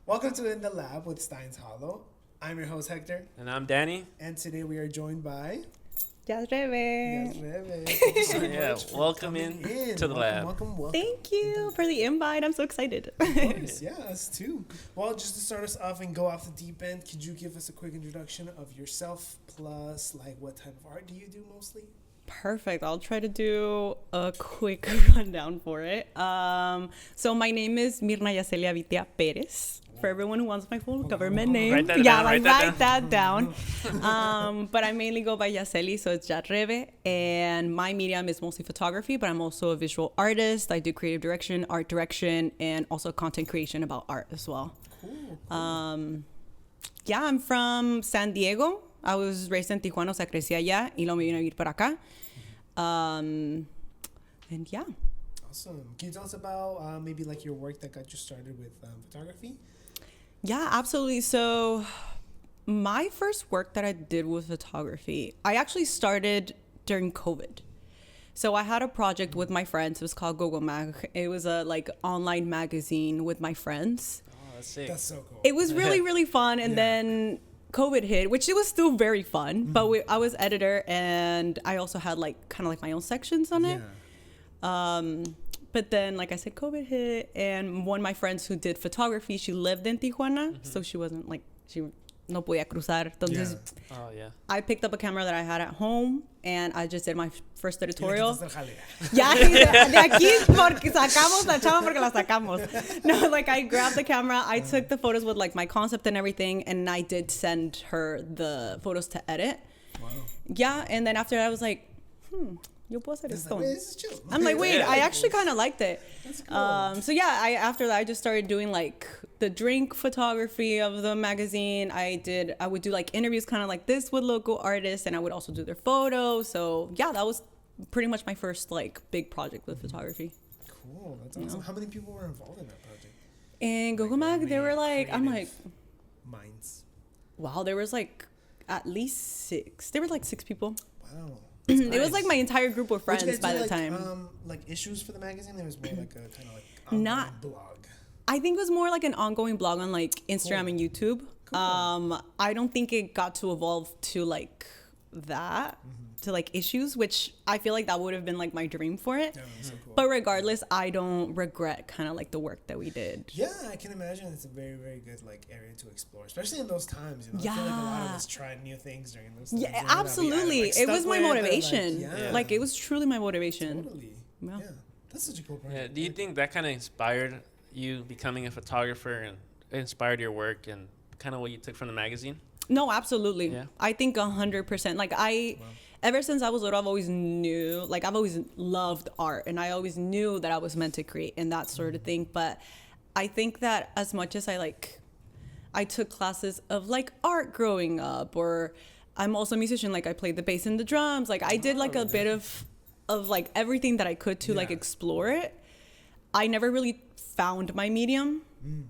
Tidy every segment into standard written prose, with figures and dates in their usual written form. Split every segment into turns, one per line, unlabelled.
Welcome to In the Lab with Stein's Hollow. I'm your host, Hector.
And I'm Danny.
And today we are joined by...
Yazreve.
Yazreve.
Yeah, welcome in to the lab.
Welcome.
Thank you for the invite. I'm so excited.
Of course, yeah, us too. Well, just to start us off and go off the deep end, could you give us a quick introduction of yourself, plus like what type of art do you do mostly?
Perfect. I'll try to do a quick rundown for it. So my name is Mirna Yazeli Avitia Perez. For everyone who wants my full government name,
Write
that down. But I mainly go by Yacely, so it's Yazreve, and my medium is mostly photography. But I'm also a visual artist. I do creative direction, art direction, and also content creation about art as well. Cool. Yeah, I'm from San Diego. I was raised in Tijuana, o sea, crecí allá y luego me vine a vivir para acá. And yeah.
Awesome. Can you tell us about maybe like your work that got you started with photography?
Yeah, absolutely. So my first work that I did with photography, I actually started during COVID. So I had a project with my friends. It was called Gogo Mag. It was a like online magazine with my friends.
Oh, that's sick.
That's so cool.
It was really, really fun. And then COVID hit, which it was still very fun. But I was editor, and I also had like kind of like my own sections on it. But then, like I said, COVID hit, and one of my friends who did photography, she lived in Tijuana, so she wasn't like, she no podía cruzar. Entonces, I picked up a camera that I had at home, and I just did my first editorial. Ya, de aquí porque sacamos la chava porque la sacamos. No, like I grabbed the camera, I took the photos with like my concept and everything, and I did send her the photos to edit. Wow. Yeah, and then after that, I was like, yo puedo hacer esto. I'm like, wait, I actually kind of liked it.
That's cool.
So yeah, after that, I just started doing like the drink photography of the magazine. I would do like interviews kind of like this with local artists, and I would also do their photos. So yeah, that was pretty much my first like big project with photography.
Cool, that's awesome. How many people were involved in that project?
In Google Mag, they were like, I'm like,
minds.
Wow, there was like at least 6. There were like 6 people.
Wow.
It was like my entire group of friends by the time.
Like issues for the magazine, there was more like a kind of like online blog.
I think it was more like an ongoing blog on like Instagram and YouTube. Cool. I don't think it got to evolve to like that, to like issues, which I feel like that would have been like my dream for it.
Yeah, so cool.
But regardless, I don't regret kind of like the work that we did.
Yeah, I can imagine it's a very, very good like area to explore, especially in those times. You know, I feel like a lot of us tried new things during those times.
Yeah, absolutely. It was my motivation. Like it was truly my motivation.
Totally. Yeah. That's such a cool project.
Yeah. Do you think that kind of inspired you becoming a photographer and inspired your work and kind of what you took from the magazine?
No, absolutely.
Yeah.
I think 100%. Like ever since I was little, I've always loved art, and I always knew that I was meant to create and that sort of thing. But I think that as much as I took classes of like art growing up, or I'm also a musician, like I played the bass and the drums. Like I did like a bit of like everything that I could to like explore it. I never really found my medium.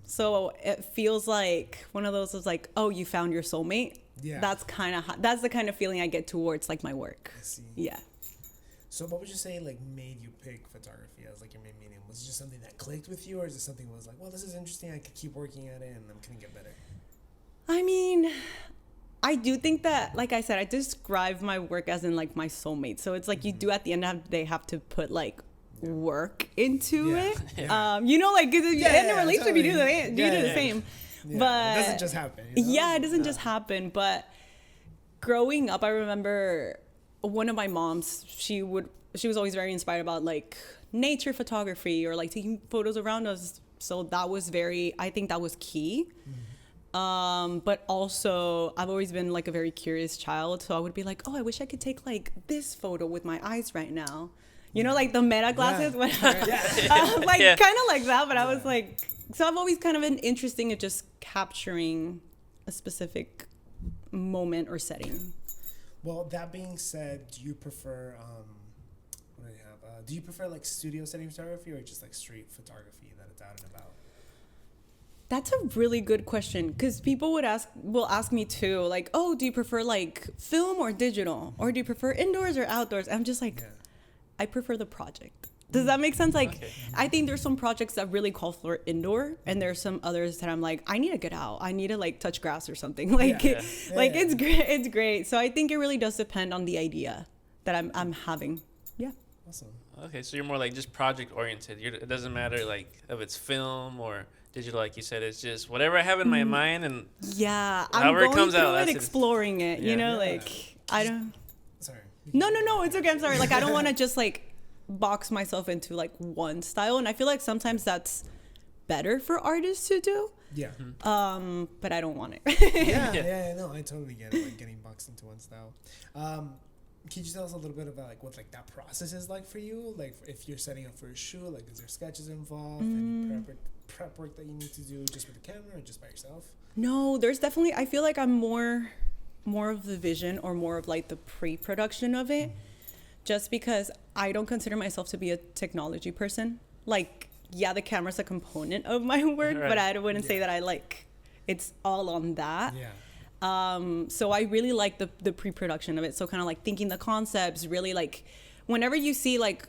So it feels like one of those is like, oh, you found your soulmate. Yeah. That's the kind of feeling I get towards like my work.
I see.
Yeah.
So what would you say like made you pick photography as like your main medium? Was it just something that clicked with you, or is it something that was like, well, this is interesting, I could keep working at it and I'm gonna get better?
I mean, I do think that, like I said, I describe my work as in like my soulmate. So it's like you do at the end of the day have to put like work into it. Yeah. You know, like in a relationship you do the same.
Yeah,
but
it doesn't just happen.
You know? Yeah, it doesn't just happen. But growing up, I remember one of my moms, she was always very inspired about like nature photography or like taking photos around us. So that was I think that was key. But also I've always been like a very curious child. So I would be like, oh, I wish I could take like this photo with my eyes right now. You know, like the meta glasses, kind of like that. But I was like, so I've always kind of been interested in just capturing a specific moment or setting.
Well, that being said, do you prefer do you prefer like studio setting photography or just like street photography that it's out and about?
That's a really good question, because people will ask me too, like, oh, do you prefer like film or digital, or do you prefer indoors or outdoors? I'm just like, I prefer the project. Does that make sense? Like,
Okay.
I think there's some projects that really call for indoor, and there's some others that I'm like, I need to get out. I need to like touch grass or something. Like,
Yeah.
like
Yeah.
it's great. It's great. So I think it really does depend on the idea that I'm having. Yeah.
Awesome.
Okay, so you're more like just project oriented. It doesn't matter like if it's film or digital, like you said. It's just whatever I have in my mind, and
Yeah. I'm
However it
going
comes
through
out,
it,
that's it.
exploring it.
Yeah.
You know,
Yeah.
like I don't.
Sorry.
No. It's okay. I'm sorry. Like I don't want to just like box myself into like one style, and I feel like sometimes that's better for artists to do.
Yeah.
But I don't want it.
Yeah. No, I totally get it. Like getting boxed into one style. Can you tell us a little bit about like what like that process is like for you? Like if you're setting up for a shoot, like is there sketches involved? Any prep work that you need to do just with the camera or just by yourself?
No, there's definitely. I feel like I'm more of the vision or more of like the pre-production of it, just because I don't consider myself to be a technology person. Like, yeah, the camera's a component of my work,
Right.
but I wouldn't say that I like. It's all on that.
Yeah.
So I really like the pre-production of it. So kind of like thinking the concepts, really like whenever you see like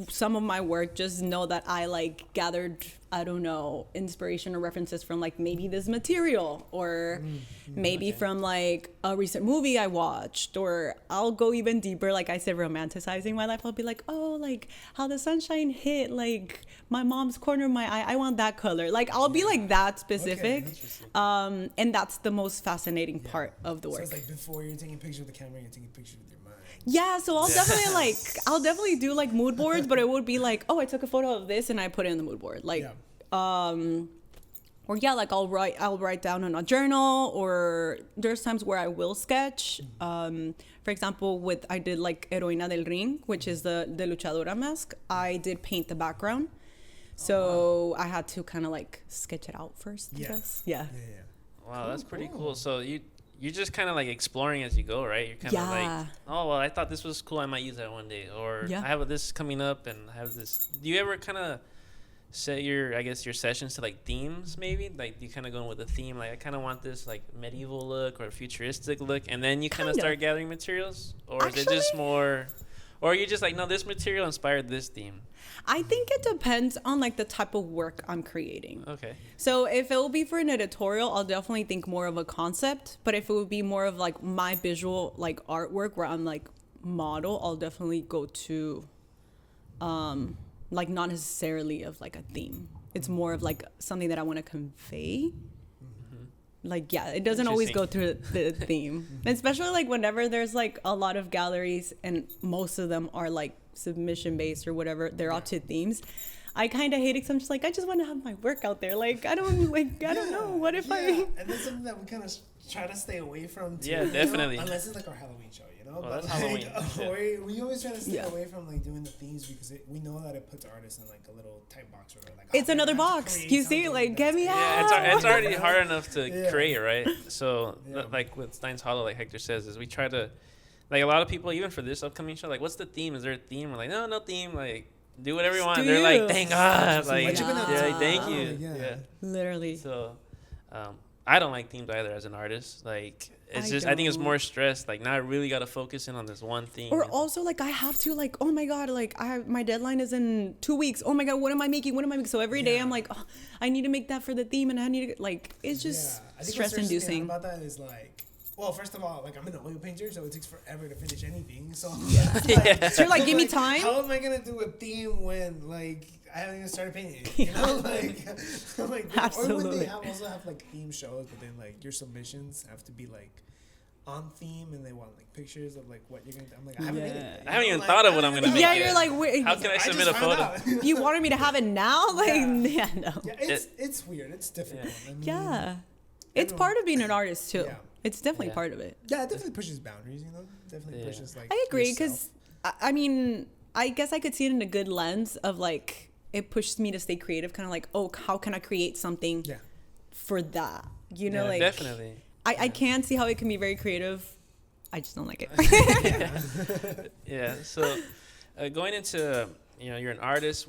some of my work, just know that I like gathered, I don't know, inspiration or references from like maybe this material or maybe from like a recent movie I watched, or I'll go even deeper. Like I said, romanticizing my life. I'll be like, oh, like how the sunshine hit like my mom's corner of my eye. I want that color. Like I'll be like that specific.
Interesting.
And that's the most fascinating part of the
So
work.
it's like before you're taking pictures with the camera, you're taking pictures with your mind.
Yeah, so I'll definitely do like mood boards, but it would be like, oh, I took a photo of this and I put it in the mood board. Like or yeah, like I'll write down in a journal, or there's times where I will sketch. For example, I did like Heroína del Ring, which is the luchadora mask. I did paint the background. So I had to kind of like sketch it out first, I guess. Yeah.
wow, that's pretty cool. So you're just kind of like exploring as you go, right? You're kind of
Yeah.
like, oh well, I thought this was cool. I might use that one day, or
Yeah.
I have this coming up, and I have this. Do you ever kind of set your sessions to like themes? Maybe like you kind of going with a theme, like I kind of want this like medieval look or futuristic look, and then you kind of
Kinda.
start gathering materials, or is it just
Actually-
more, or are you just like, no, this material inspired this theme?
I think it depends on like the type of work I'm creating.
Okay.
So if it will be for an editorial, I'll definitely think more of a concept. But if it would be more of like my visual like artwork where I'm like model, I'll definitely go to like not necessarily of like a theme. It's more of like something that I want to convey. Like, yeah, it doesn't always go through the theme. Especially like whenever there's like a lot of galleries and most of them are like submission based or whatever, they're all to themes. I kind of hate it because I'm just like, I just want to have my work out there. Like, I don't know. What if
And that's something that we kind of try to stay away from too.
Yeah,
you know?
definitely.
Unless it's like our Halloween show, you know?
Oh,
But
that's
like,
Halloween.
we always try to stay
Yeah.
away from like doing the themes because we know that it puts artists in like a little tight box where they're like,
it's
they're
another
gonna have to
box.
create
You see,
something
like, get
that's-
me
Yeah,
out.
it's already hard enough to
Yeah.
create, right? So,
Yeah.
like with Stein's Hollow, like Hector says, is we try to, like a lot of people, even for this upcoming show, like, what's the theme? Is there a theme? We're like, no theme. Like, do whatever you want.
Do
They're
you.
like, thank God.
So
Like,
what you been up
yeah,
to?
like, thank
Oh,
you.
yeah.
Yeah.
Literally.
So, I don't like themes either as an artist. Like, it's I think it's
don't.
more stress. Like, now I really got to focus in on this one thing.
Or also like I have to like, oh my God, like my deadline is in 2 weeks. Oh my God, what am I making? So every day I'm like, oh, I need to make that for the theme, and I need to like, it's just
I think
stress
what's stresses me out
inducing.
about that is like, well, first of all, like I'm an oil painter, so it takes forever to finish anything. So
Yeah.
So you're like, give me time.
How am I gonna do a theme when like I haven't even started painting it? You know, like I'm like, or when they
Absolutely.
also have like theme shows, but then like your submissions have to be like on theme, and they want like pictures of like what you're gonna do. I'm like, I haven't made it.
I haven't even thought of what I'm gonna make
Yeah,
yet.
you're like, wait,
How can I submit a
just found
photo?
out.
you wanted me to have it now? Like, yeah, no.
Yeah, it's weird. It's difficult. I mean,
Yeah. It's part of being an artist too.
Yeah.
It's definitely
Yeah.
part of it.
Yeah, it definitely pushes boundaries. You know, definitely
Yeah.
pushes like.
I agree
yourself.
because I mean, I guess I could see it in a good lens of like it pushes me to stay creative, kind of like, oh, how can I create something
Yeah.
for that? You know,
Yeah,
like
definitely.
I can see how it can be very creative. I just don't like it.
Yeah. So, going into, you're an artist.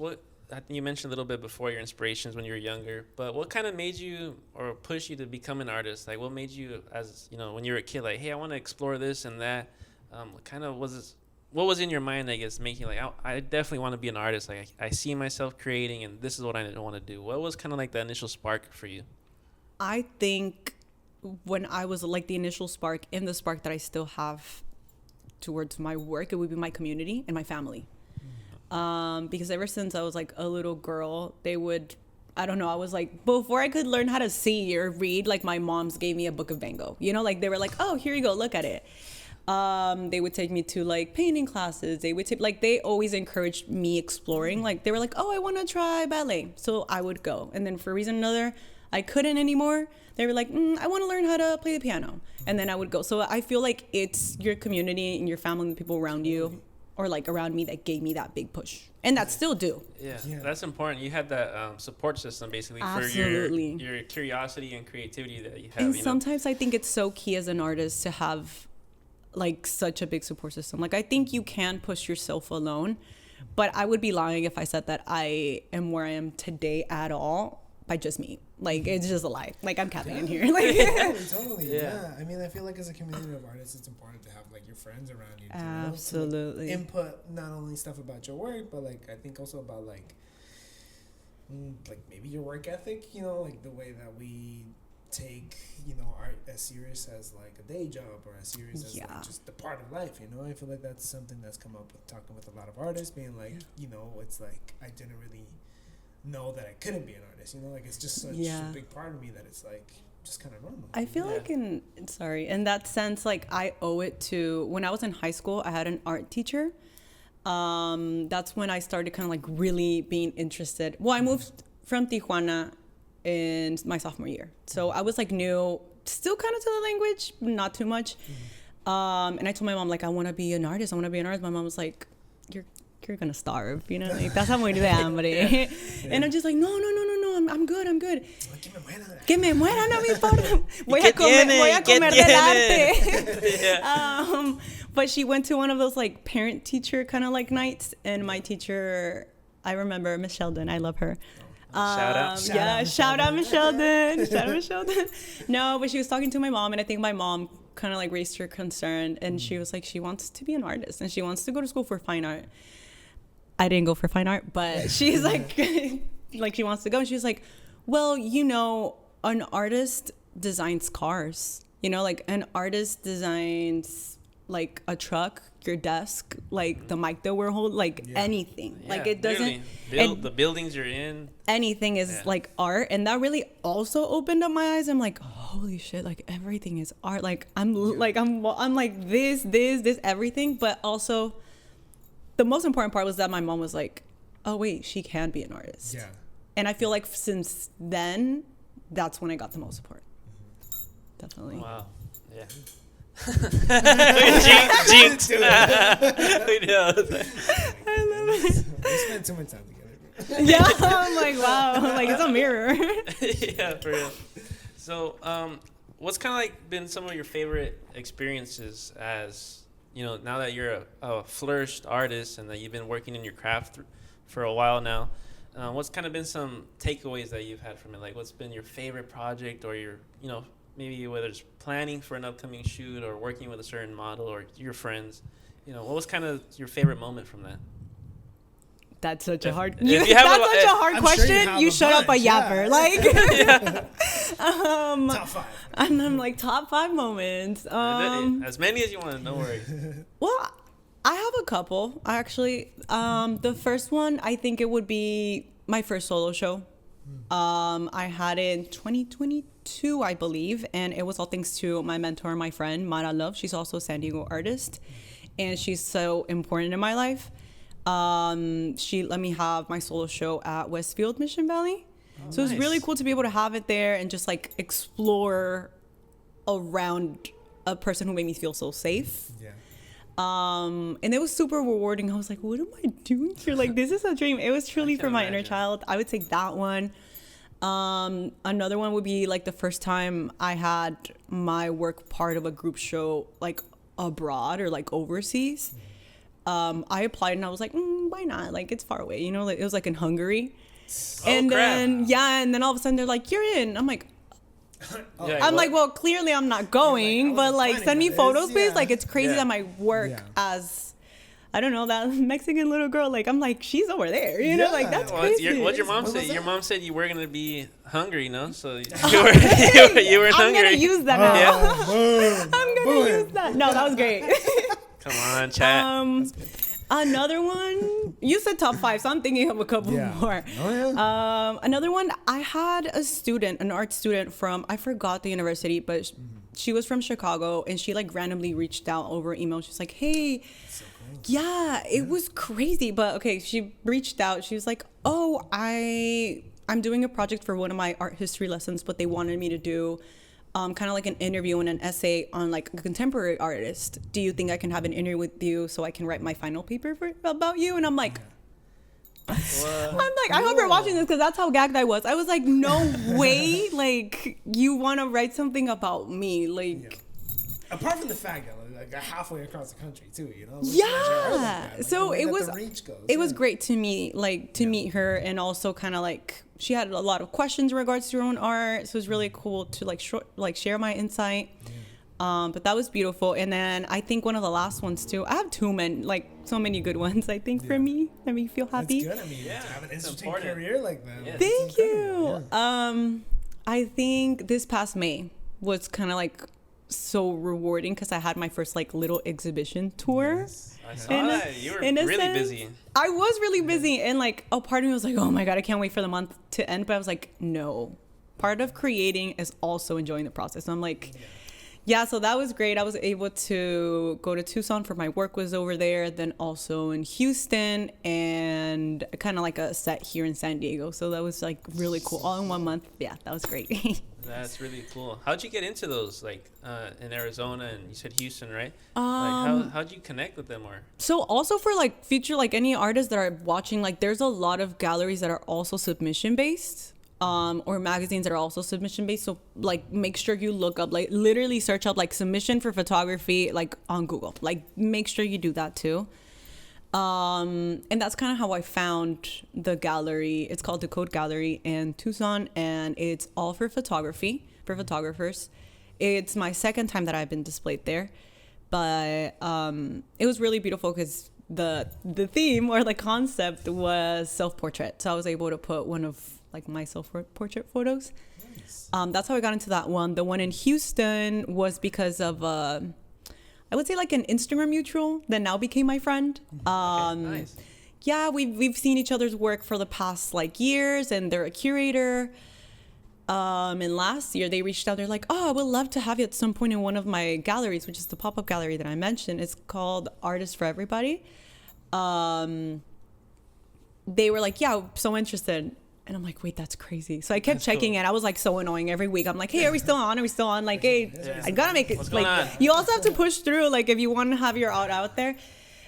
I think you mentioned a little bit before your inspirations when you were younger, but what kind of made you or pushed you to become an artist? Like, what made you, as when you were a kid, like, hey, I want to explore this and that. What kind of was what was in your mind, I guess, making like, I definitely want to be an artist. Like I see myself creating, and this is what I want to do. What was kind of like the initial spark for you?
I think when I was like the initial spark and the spark that I still have towards my work, it would be my community and my family. Because ever since I was like a little girl, they would, I don't know, I was like, before I could learn how to see or read, like my moms gave me a book of Van Gogh, you know, like they were like, oh, here you go, look at it. They would take me to like painting classes. They would take, like, they always encouraged me exploring. Like they were like, oh, I want to try ballet. So I would go. And then for a reason or another, I couldn't anymore. They were like, I want to learn how to play the piano. And then I would go. So I feel like it's your community and your family and the people around you or like around me that gave me that big push. And that still do.
Yeah, that's important. You had that support system basically
Absolutely.
for your curiosity and creativity that you have.
And sometimes I think it's so key as an artist to have like such a big support system. Like I think you can push yourself alone, but I would be lying if I said that I am where I am today at all by just me. Like it's just a lie. Like I'm capping in here. Like
totally. Yeah. I mean, I feel like as a community of artists, it's important to have like your friends around you.
Absolutely.
To, like, input not only stuff about your work, but like I think also about like maybe your work ethic. You know, like the way that we take art as serious as like a day job or as serious as like just a part of life. I feel like that's something that's come up with talking with a lot of artists, being like it's like I didn't really know that I couldn't be an artist, like it's just such a big part of me that it's like just kind of normal.
I feel like in that sense, like I owe it to when I was in high school. I had an art teacher. That's when I started kind of like really being interested. Well, I moved from Tijuana in my sophomore year, so I was like new, still kind of to the language, not too much. And I told my mom like I want to be an artist. My mom was like, you're gonna starve, like that's how muy de hambre. And I'm just like, no, I'm good. Que me muera, no me importa. Voy a comer del arte. But she went to one of those like parent teacher kind of like nights, and my teacher, I remember Miss Sheldon, I love her. Shout out Miss Sheldon. No, but she was talking to my mom, and I think my mom kind of like raised her concern, and she was like, she wants to be an artist and she wants to go to school for fine art. I didn't go for fine art, but she's like, like she wants to go. And she was like, well, an artist designs cars, like an artist designs like a truck, your desk, like the mic that we're holding, like anything. Like it doesn't,
the buildings you're in.
Anything is like art. And that really also opened up my eyes. I'm like, holy shit, like everything is art. Like I'm like this, everything. But also the most important part was that my mom was like, oh wait, she can be an artist. Yeah. And I feel like since then, that's when I got the most support. Definitely.
Wow. Yeah. Jinx. We know.
I love it.
We spent too much time together.
Yeah, I'm like, wow. I'm like, it's a mirror.
Yeah, for real. So, what's kind of like been some of your favorite experiences as, now that you're a flourished artist and that you've been working in your craft for a while now, what's kind of been some takeaways that you've had from it? Like, what's been your favorite project, or your, maybe whether it's planning for an upcoming shoot or working with a certain model or your friends, what was kind of your favorite moment from that?
That's such a hard.
That's
such a hard question. Sure you shut up a yapper, like.
Top 5.
And I'm like top 5 moments.
As many as you want. No worries.
Well, I have a couple actually. The first one, I think it would be my first solo show. I had it in 2022, I believe, and it was all thanks to my mentor, my friend Mara Love. She's also a San Diego artist, and she's so important in my life. She let me have my solo show at Westfield Mission Valley. So nice. It was really cool to be able to have it there and just like explore around a person who made me feel so safe. Yeah. And it was super rewarding. I was like, what am I doing here? Like, this is a dream. It was truly for my inner child. I would say that one. Another one would be like the first time I had my work part of a group show like abroad or like overseas. I applied and I was like, why not? Like, it's far away, like it was like in Hungary. And then all of a sudden they're like, you're in. I'm like, like, well, clearly I'm not going, but like send me photos, please. Like, it's crazy that my work as I don't know, that Mexican little girl, like, I'm like, she's over there, you know, like, that's crazy.
What'd your mom say? Your mom said you were going to be hungry, no? So you were
I'm
hungry.
I'm going to use that now.
Yeah.
I'm going to use that. No, that was great.
Come on, chat.
Another one, you said top 5, so I'm thinking of a couple more.
Oh, yeah.
Another one, I had a student, an art student from, I forgot the university, but she was from Chicago, and she like randomly reached out over email. She's like, hey,
So cool.
yeah, it was crazy. But okay, she reached out. She was like, oh, I'm doing a project for one of my art history lessons, but they wanted me to do kind of like an interview and an essay on like a contemporary artist. Do you think I can have an interview with you so I can write my final paper about you? And I'm like, I hope you're watching this, because that's how gagged I was. I was like, no way, like, you want to write something about me, like.
Apart from the fact that like halfway across the country too, you know.
Yeah. So it was
goes,
great to meet meet her, and also kind of like she had a lot of questions in regards to her own art. So it was really cool to like share my insight. But that was beautiful. And then I think one of the last ones too. I have so many good ones. I think for me, that make me feel happy.
That's good. I mean, to have an interesting
important.
career like that.
Yeah.
Thank you.
Yeah.
I think this past May was kind of like so rewarding, because I had my first like little exhibition tour.
I saw that. You were really busy.
I was really busy, and like a part of me was like, oh my God, I can't wait for the month to end. But I was like, no, part of creating is also enjoying the process. So I'm like, yeah, so that was great. I was able to go to Tucson for my work was over there, then also in Houston, and kind of like a set here in San Diego. So that was like really cool, all in 1 month. Yeah, that was great.
That's really cool. How'd you get into those, like in Arizona, and you said Houston, right? Like how'd you connect with them, or?
So also for like future, like any artists that are watching, like there's a lot of galleries that are also submission based. Or magazines that are also submission based. So like make sure you look up, like literally search up like submission for photography, like on Google, like make sure you do that too. And that's kind of how I found the gallery. It's called Decode Gallery in Tucson, and it's all for photography, for photographers. It's my second time that I've been displayed there, but it was really beautiful because the theme or the concept was self-portrait. So I was able to put one of like my self-portrait photos.
Nice.
That's how I got into that one. The one in Houston was because of I would say like an Instagram mutual that now became my friend.
Nice.
Yeah, we've seen each other's work for the past like years, and they're a curator. And last year they reached out. They're like, oh, I would love to have you at some point in one of my galleries, which is the pop-up gallery that I mentioned. It's called Artists for Everybody. They were like, yeah, so interested. And I'm like, wait, that's crazy. So I kept checking it. I was like so annoying every week. I'm like, hey, are we still on? Are we still on? Like, hey, I gotta make it.
What's going on?
You also have to push through, like, if you want to have your art out there.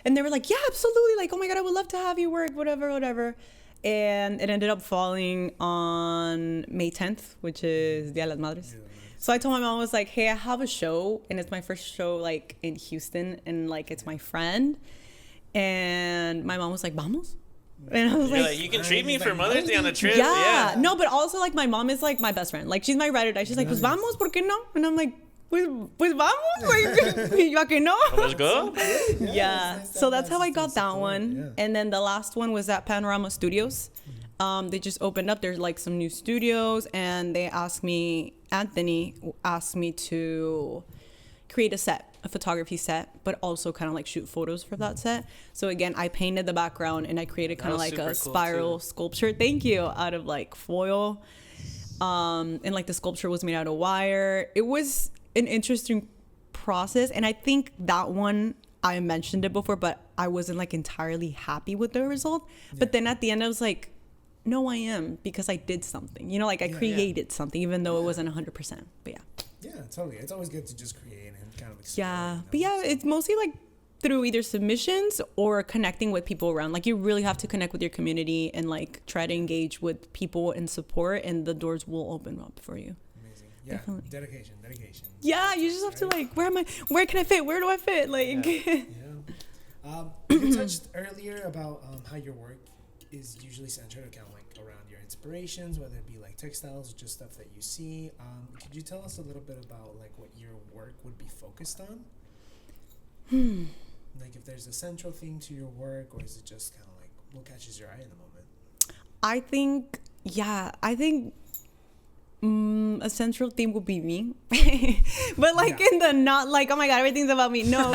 And they were like, yeah, absolutely. Like, oh my God, I would love to have you work, whatever. And it ended up falling on May 10th, which is Dia de las Madres. So I told my mom, I was like, hey, I have a show, and it's my first show like in Houston, and like it's my friend. And my mom was like, vamos? And I was like,
you can treat me for Mother's Day on a trip.
Yeah. No, but also like my mom is like my best friend. Like she's my ride or die. She's like, pues vamos, ¿por qué no? And I'm like, pues vamos. Like, ¿ya que no?
Let's go.
Yeah. So that's how I got that one.
Yeah.
And then the last one was at Panorama Studios. They just opened up. There's like some new studios, and they asked me, Anthony asked me to create a photography set, but also kind of like shoot photos for that set. So again, I painted the background, and I created kind of like a spiral sculpture. Thank you. Out of like foil. And like the sculpture was made out of wire. It was an interesting process. And I think that one, I mentioned it before, but I wasn't like entirely happy with the result. But then at the end, I was like, no, I am, because I did something, you know, like I created something, even though it wasn't 100%, but yeah.
Yeah, totally. It's always good to just create and kind of explore.
Yeah.
You know?
But yeah, it's mostly like through either submissions or connecting with people around. Like you really have to connect with your community and like try to engage with people and support, and the doors will open up for you.
Amazing. Yeah.
Definitely.
Dedication.
Yeah, you just have to like, where can I fit? Where do I fit? Like.
Yeah. You touched earlier about how your work is usually centered kind of like around your inspirations, whether it be like textiles or just stuff that you see. Could you tell us a little bit about like what your work would be focused on? Like if there's a central theme to your work, or is it just kind of like what catches your eye in the moment?
I think a central theme would be me. But like in the not like, oh my God, everything's about me. No,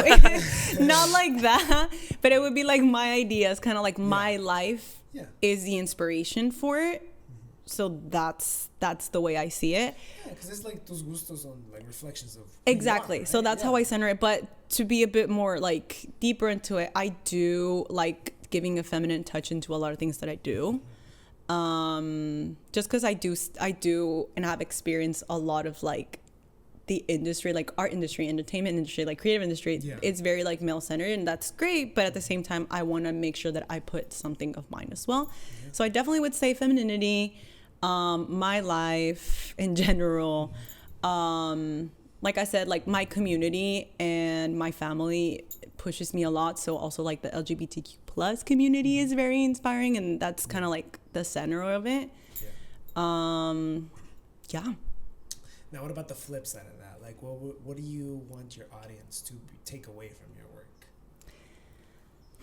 not like that. But it would be like my ideas, kind of like my life is the inspiration for it. So that's the way I see it.
Yeah, because it's like those gustos on like reflections of
exactly.
Are, right?
So that's how I center it. But to be a bit more like deeper into it, I do like giving a feminine touch into a lot of things that I do. Just because I do and have experienced a lot of like the industry, like art industry, entertainment industry, like creative industry. It's very like male centered, and that's great. But at the same time, I want to make sure that I put something of mine as well. So I definitely would say femininity, my life in general. Like I said, like my community and my family pushes me a lot. So also like the LGBTQ plus community is very inspiring, and that's kind of like the center of it. Yeah. Now,
what about the flip side of that? Like, what do you want your audience to take away from your work?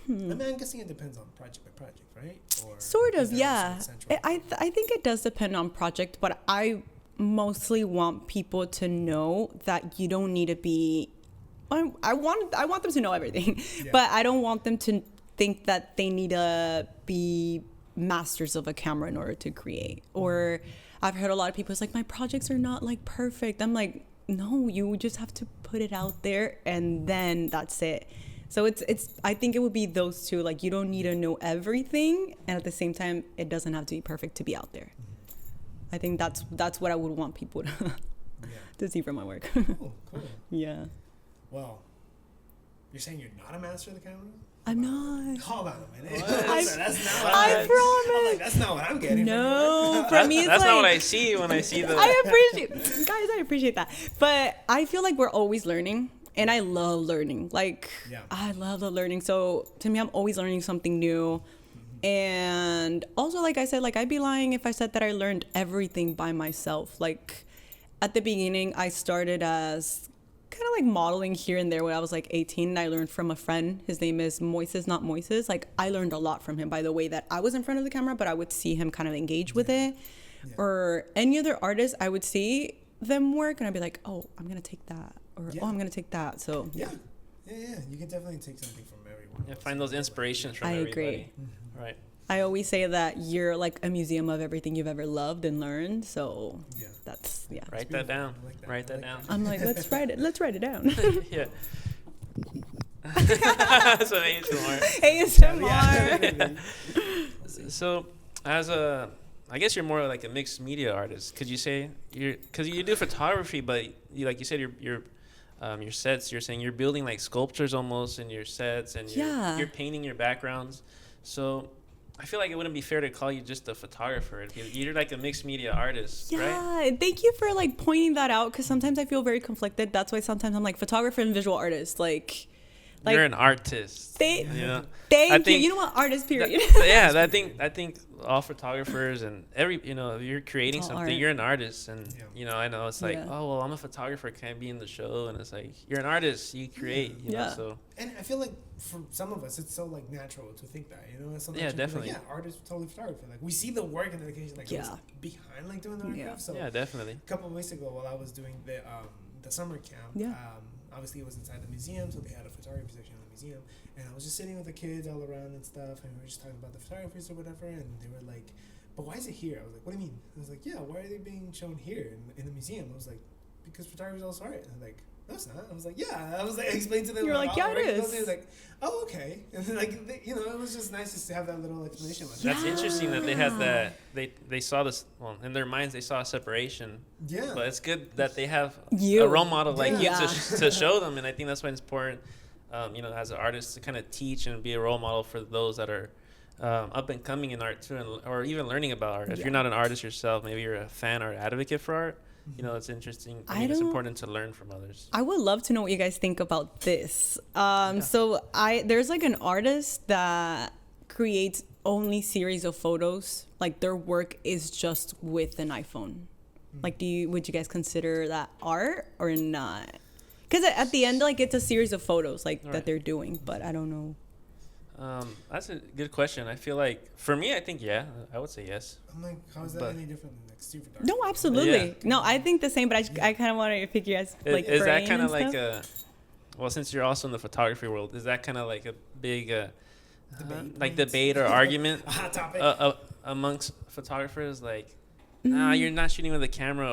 I mean, I'm guessing it depends on project by project, right? Or
sort of, yeah. I think it does depend on project, but I mostly want people to know that you don't need to be. I want them to know everything, but I don't want them to think that they need to be masters of a camera in order to create. Or I've heard a lot of people, it's like, my projects are not like perfect. I'm like, no, you just have to put it out there and then that's it. So it's I think it would be those two. Like, you don't need to know everything, and at the same time, it doesn't have to be perfect to be out there. I think that's what I would want people to see from my work.
Cool.
Yeah.
Well, you're saying you're not a master of the camera?
I'm not.
Hold on a minute.
That's not
I
promise.
I'm like, that's not what I'm getting.
No, for me, it's
that's
like,
not what I see when I see the.
I appreciate that. But I feel like we're always learning, and I love learning. Like, I love the learning. So to me, I'm always learning something new. And also, like I said, like I'd be lying if I said that I learned everything by myself. Like at the beginning, I started as kind of like modeling here and there when I was like 18, and I learned from a friend. His name is Moises, not Moises. Like I learned a lot from him by the way that I was in front of the camera, but I would see him kind of engage with it. Or any other artist, I would see them work and I'd be like, oh, I'm gonna take that, or oh, I'm gonna take that. So
yeah, you can definitely take something from everyone.
Yeah, find those inspirations from everybody.
I agree.
Right.
I always say that you're like a museum of everything you've ever loved and learned. So that's
Write that down. Write that down.
I'm like, let's write it down.
Yeah. So
ASMR.
So as I guess you're more like a mixed media artist. Could you say because you do photography, but like you said, your sets, you're saying you're building like sculptures almost in your sets, and you're painting your backgrounds. So I feel like it wouldn't be fair to call you just a photographer. You're like a mixed media artist, right?
Yeah, thank you for like pointing that out, because sometimes I feel very conflicted. That's why sometimes I'm like photographer and visual artist. Like
you're an artist.
Thank you. You know what? Artist, period.
I think all photographers and if you're creating
all
something,
art.
you're an artist, and I know it's like, oh well, I'm a photographer, can't be in the show, and it's like you're an artist, you create, you know. So
and I feel like for some of us, it's so like natural to think that,
definitely.
Like, artist, totally photographer. Like we see the work and dedication, like behind like doing the art. So
definitely.
A couple of weeks ago, while I was doing the summer camp, obviously it was inside the museum, so they had a photography section in the museum, and I was just sitting with the kids all around and stuff, and we were just talking about the photographers or whatever, and they were like, but why is it here? I was like, what do you mean? I was like, yeah, why are they being shown here in the museum? I was like, because photography is also art. And they're like, no, it's not. I was like, yeah. I was like, explain to them.
You're like, yeah, it is.
They were like, oh, okay. And then like, it was just nice just to have that little explanation.
That's interesting that they had that. They saw this. Well, in their minds, they saw a separation. Yeah. But it's good that they have a role model like you to show them, and I think that's why it's important. As an artist, to kind of teach and be a role model for those that are up and coming in art too, or even learning about art. If you're not an artist yourself, maybe you're a fan or advocate for art. It's interesting. I think it's important to learn from others. I
would love to know what you guys think about this. So there's like an artist that creates only series of photos. Like their work is just with an iPhone. Like, would you guys consider that art or not? Because at the end, like, it's a series of photos, like,
Right.
that they're doing. But I don't know.
That's a good question. I feel like, for me, I think, yeah, I would say yes.
I'm like, how is that any different than like Steve photography?
No, absolutely.
Yeah.
No, I think the same, but I kind of want to pick you guys, like,
Is that
brain
kind of
and
like
stuff.
well, since you're also in the photography world, is that kind of like a big,
Debate
debate or argument
A hot topic.
amongst photographers? Like,
Mm-hmm.
nah, you're not shooting with a camera,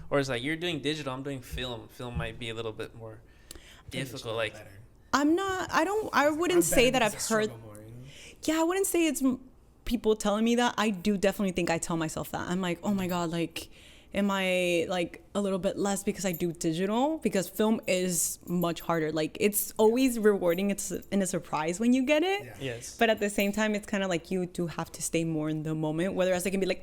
or it's like you're doing digital, I'm doing film. Film might be a little bit more difficult. Like,
Better.
I wouldn't
I'm
say
better
that I've
because I
heard.
struggle more, you know?
Yeah, I wouldn't say it's people telling me that. I do definitely think I tell myself that. I'm like, oh my God, like, am I like a little bit less because I do digital? Because film is much harder. Like, it's always rewarding. It's in a surprise when you get it.
Yeah.
yes.
But at the same time, it's kind of like you do have to stay more in the moment. Whereas it can be like,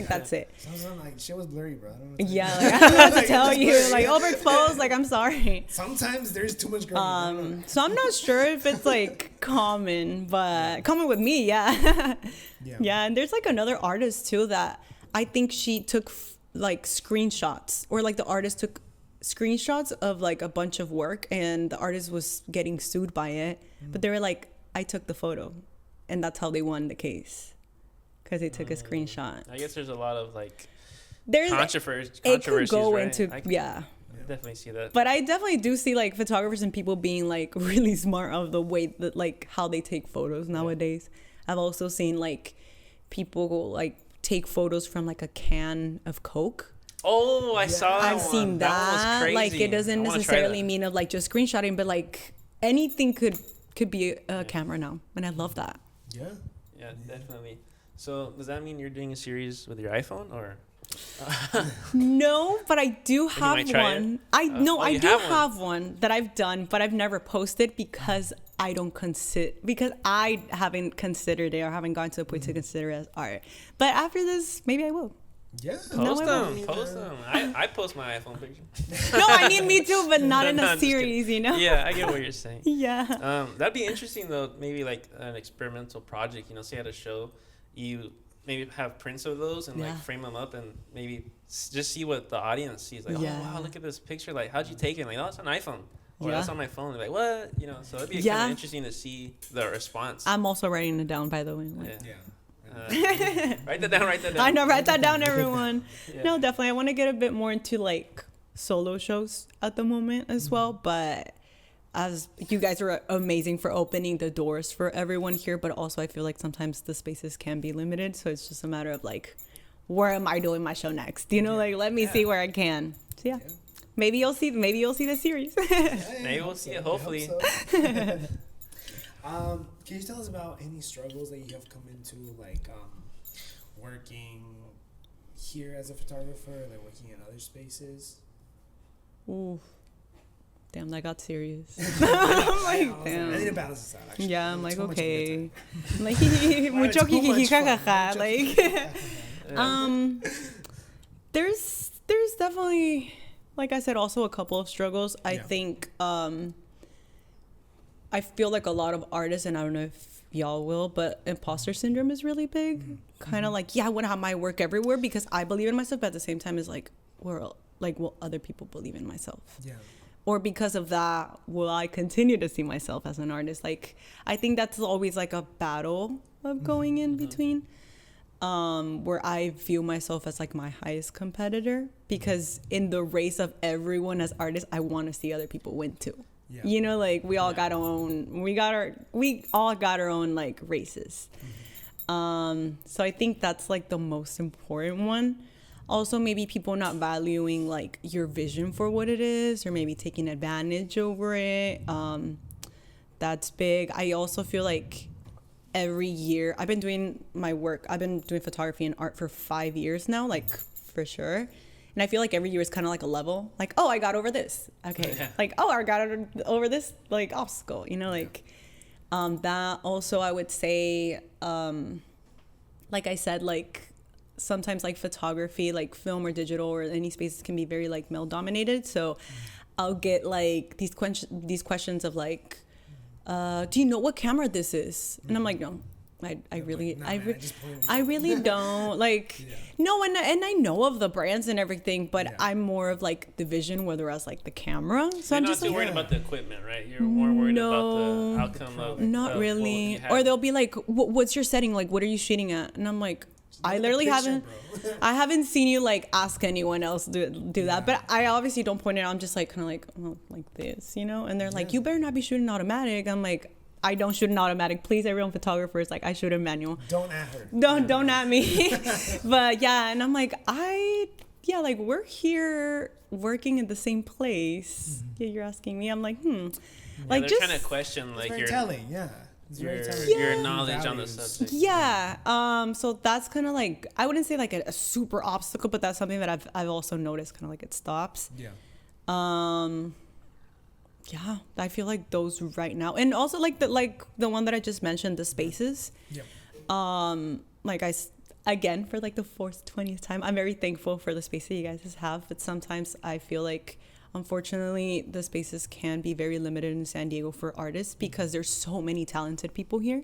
that's it.
Sometimes like shit was blurry, bro. I don't know what to
Yeah,
tell you.
like, I don't know what to
Like,
tell
it's
you.
blurry.
Like, overexposed. Like, I'm sorry.
Sometimes there's too much grain.
So I'm not sure if it's like common, but common with me, yeah. Yeah, and there's like another artist too that I think she took like screenshots, or like the artist took screenshots of like a bunch of work, and the artist was getting sued by it, but they were like, I took the photo, and that's how they won the case, because they took a screenshot.
I guess there's a lot of like
There's
controversies.
it could go
right?
into
I definitely see that.
But I definitely do see like photographers and people being like really smart of the way that like how they take photos nowadays. I've also seen like people go like take photos from like a can of Coke.
Oh, I saw that
I've
one.
seen
That one was
that.
crazy.
Like, it doesn't
I wanna try
necessarily
that.
mean of like just screenshotting, but like anything could be a camera now, and I love that.
Yeah.
Yeah, definitely. So does that mean you're doing a series with your iPhone, or?
No, but I do have
might try
one.
it?
I
you
do
have one.
have one that I've done, but I've never posted because I haven't considered it, or haven't gotten to the point to consider it as art. But after this, maybe I will.
Yeah.
Post
I
them.
won't.
Post them. I post my iPhone picture.
No, I need me too, but not in
No,
a
I'm just kidding.
series, you know?
Yeah, I get what you're saying.
Yeah.
That'd be interesting though. Maybe like an experimental project. You know, say at a show, you maybe have prints of those and
Yeah.
like frame them up and maybe just see what the audience sees. Like,
Yeah.
oh wow, look at this picture. Like, how'd you take it? Like, oh, it's an iPhone. Or
Yeah.
that's on my phone. They're like, what? You know, so it'd be kind
Yeah.
of interesting to see the response.
I'm also writing it down, by the way. Like,
Yeah.
Yeah.
Write that down. Write that down.
I know, write that down, everyone.
Yeah.
No, definitely. I want to get a bit more into like solo shows at the moment as well. But as you guys are amazing for opening the doors for everyone here, but also I feel like sometimes the spaces can be limited. So it's just a matter of like, where am I doing my show next? You know, like let me see where I can. So yeah. Maybe you'll see the series.
Maybe we'll see it, hopefully.
Can you tell us about any struggles that you have come into, like working here as a photographer, like working in other spaces?
Ooh. Damn, that got serious. I'm like, damn.
I need to balance this out, actually.
Yeah, I'm like,
Too much
okay.
of
I'm like,
Too
mucho
much
kiki
fun.
jajaja. Like, there's definitely, like I said, also a couple of struggles. I
Yeah.
think, I feel like a lot of artists, and I don't know if y'all will, but imposter syndrome is really big. Kind of like, yeah, I want to have my work everywhere because I believe in myself, but at the same time, it's like, will other people believe in myself?
Yeah.
Or because of that, will I continue to see myself as an artist? Like, I think that's always like a battle of going in between, where I view myself as like my highest competitor, because in the race of everyone as artists, I want to see other people win too.
Yeah.
You know, like we all got our own like races. So I think that's like the most important one. Also, maybe people not valuing like your vision for what it is, or maybe taking advantage over it. That's big. I also feel like every year I've been doing photography and art for 5 years now, like for sure. And I feel like every year is kind of like a level. Like, oh, I got over this. Okay.
Yeah.
Like, oh, I got over this like obstacle. You know, like that. Also, I would say, like I said, like sometimes like photography, like film or digital or any spaces can be very like male dominated. So I'll get like these questions of like, do you know what camera this is? And I'm like, no. I really
Like, nah, man, just play with
I
you.
really don't like
Yeah.
no, and I know of the brands and everything, but
Yeah.
I'm more of like the vision, whereas like the camera. So
You're
I'm
not
just
too
like,
worried about the equipment, right? You're more worried about
No.
the outcome of
not
of what
really.
you have.
Or they'll be like, "What's your setting? Like, what are you shooting at?" And I'm like, I
Look at the
literally
picture,
haven't.
bro.
I haven't seen you like ask anyone else do that, but I obviously don't point it out. I'm just like kind of like, oh, like this, you know. And they're like,
Yeah.
"You better not be shooting automatic." I'm like, I don't shoot an automatic. Please, everyone, photographers, like I shoot a manual.
Don't at her.
Don't at me. But yeah, and I'm like, like we're here working in the same place. Yeah, you're asking me. I'm like,
Yeah,
like
they're
just
trying to question
It's
like
very
your
telling, yeah. It's very telling.
your knowledge on the
Values.
subject.
yeah. So that's kind of like, I wouldn't say like a super obstacle, but that's something that I've also noticed kind of like it stops.
Yeah.
Yeah, I feel like those right now, and also like the one that I just mentioned, the spaces.
Yeah.
Like again, for like the 20th time, I'm very thankful for the space that you guys have, but sometimes I feel like unfortunately the spaces can be very limited in San Diego for artists because there's so many talented people here.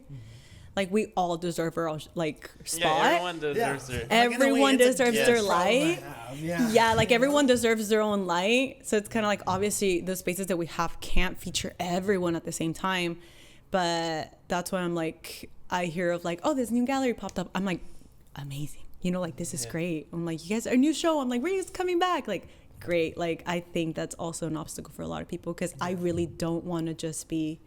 Like we all deserve our like spot.
Yeah, everyone deserves their.
Like, in a way,
Everyone
it's a
deserves
good
their
problem to
light.
have, Yeah.
Yeah, like everyone deserves their own light. So it's kind of like obviously the spaces that we have can't feature everyone at the same time. But that's why I'm like, I hear of like, oh, this new gallery popped up. I'm like, amazing. You know, like this is great. I'm like, you guys, our new show. I'm like, where are you coming back? Like, great. Like, I think that's also an obstacle for a lot of people because I really don't want to just be,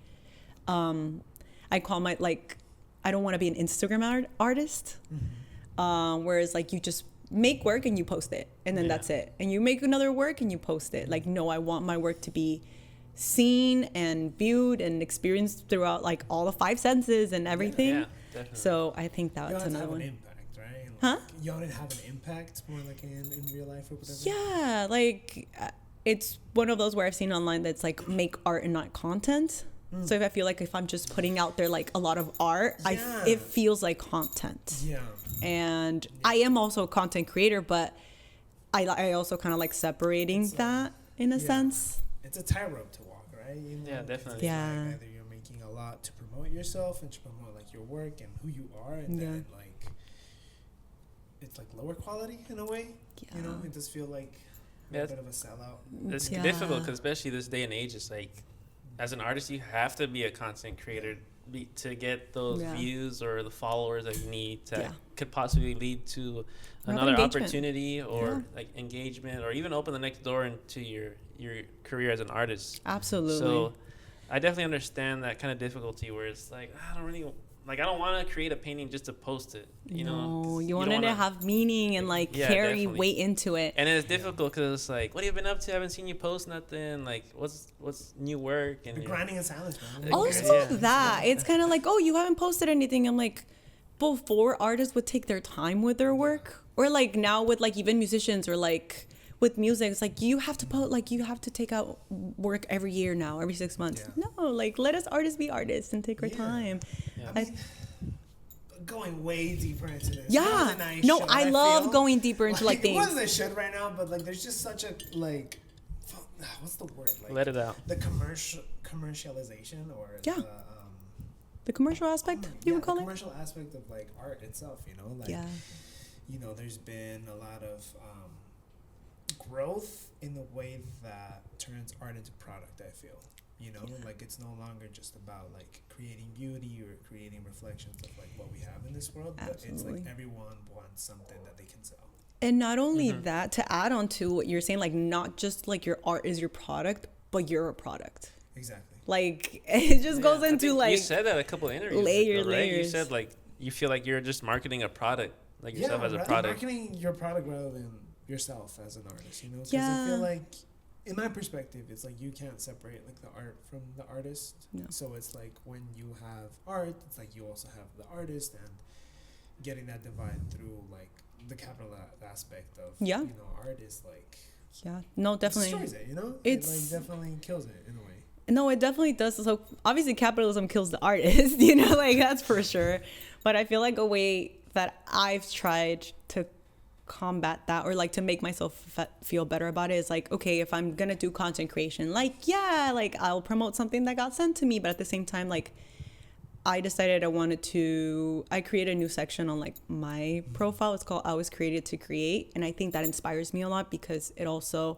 I call my like, I don't want to be an Instagram artist. Whereas like you just make work and you post it and then that's it. And you make another work and you post it. Like, no, I want my work to be seen and viewed and experienced throughout like all the 5 senses and everything.
Yeah, definitely.
So I think
You
that's
want to
another
have
one.
an impact, right? Like,
Huh?
You want to have an impact more like in real life or whatever?
Yeah, like it's one of those where I've seen online that's like make art and not content. So if I feel like if I'm just putting out there like a lot of art,
Yeah.
it feels like content.
Yeah.
And I am also a content creator, but I also kind of like separating that in a sense.
It's a tightrope to walk, right? You know,
Yeah,
it's
definitely.
like
Yeah.
either you're making a lot to promote yourself and to promote like your work and who you are, and then like it's like lower quality in a way. You know, it does feel like a bit of a sellout.
It's difficult because especially this day and age, it's like as an artist, you have to be a content creator to get those views or the followers that you need that could possibly lead to another opportunity or like engagement or even open the next door into your career as an artist.
Absolutely.
So I definitely understand that kind of difficulty where it's like I don't want to create a painting just to post it. You know,
you want it to have meaning and like carry
definitely.
weight into it.
And it's difficult because it's like, what have you been up to? I haven't seen you post nothing. Like, what's new work? And
The grinding in silence, man.
Also that it's kind of like, oh, you haven't posted anything. I'm like, before artists would take their time with their work, or like now with like even musicians or like with music, it's like you have to post, like you have to take out work every year now, every 6 months. No, like let us artists be artists and take our time.
I mean, going way deeper into this.
Yeah. No, I love going deeper into like things.
More than I should right now, but like there's just such a like, what's the word? Like,
let it out.
The commercialization or
the commercial aspect, you would call
the
it?
commercial aspect of like art itself, you know? Like, you know, there's been a lot of growth in the way that turns art into product, I feel. You know, like it's no longer just about like creating beauty or creating reflections of like what we have in this world, but it's like everyone wants something that they can sell.
And not only that, to add on to what you're saying, like not just like your art is your product, but you're a product.
Exactly.
Like it just goes into like
you said that a couple of interviews
layers.
You said like you feel like you're just marketing a product, like yourself as a product.
Marketing your product rather than yourself as an artist, you know? Because I feel like, in my perspective, it's like you can't separate like the art from the artist. No. So it's like when you have art, it's like you also have the artist, and getting that divide through like the capital aspect of you know, art is like
no, definitely
destroys it, you know?
It's
it like definitely kills it in a way.
No, it definitely does. So obviously capitalism kills the artist, you know, like that's for sure. But I feel like a way that I've tried to combat that or like to make myself feel better about it is like, okay, if I'm gonna do content creation, like like I'll promote something that got sent to me, but at the same time, like I decided I created a new section on like my profile. It's called I Was Created to Create. And I think that inspires me a lot because it also